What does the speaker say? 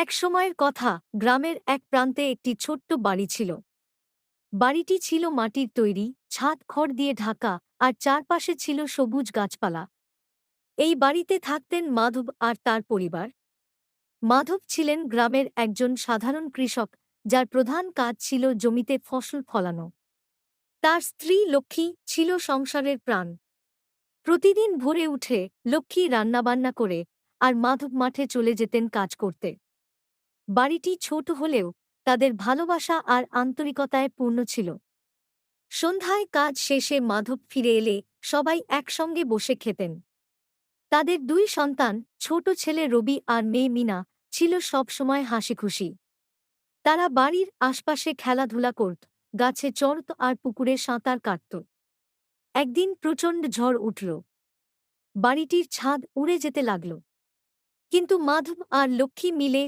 এক সময়ের কথা, গ্রামের এক প্রান্তে একটি ছোট্ট বাড়ি ছিল। বাড়িটি ছিল মাটির তৈরি, ছাদ খড় দিয়ে ঢাকা, আর চারপাশে ছিল সবুজ গাছপালা। এই বাড়িতে থাকতেন মাধব আর তার পরিবার। মাধব ছিলেন গ্রামের একজন সাধারণ কৃষক, যার প্রধান কাজ ছিল জমিতে ফসল ফলানো। তার স্ত্রী লক্ষ্মী ছিল সংসারের প্রাণ। প্রতিদিন ভোরে উঠে লক্ষ্মী রান্নাবান্না করে আর মাধব মাঠে চলে যেতেন কাজ করতে। বাড়িটি ছোট হলেও তাদের ভালোবাসা আর আন্তরিকতায় পূর্ণ ছিল। সন্ধ্যায় কাজ শেষে মাধব ফিরে এলে সবাই একসঙ্গে বসে খেতেন। তাদের দুই সন্তান, ছোট ছেলে রবি আর মেয়ে মিনা, ছিল সবসময় হাসিখুশি। তারা বাড়ির আশপাশে খেলাধুলা করত, গাছে চড়ত আর পুকুরে সাঁতার কাটত। একদিন প্রচণ্ড ঝড় উঠল। বাড়িটির ছাদ উড়ে যেতে লাগল। কিন্তু মাধব আর লক্ষ্মী মিলে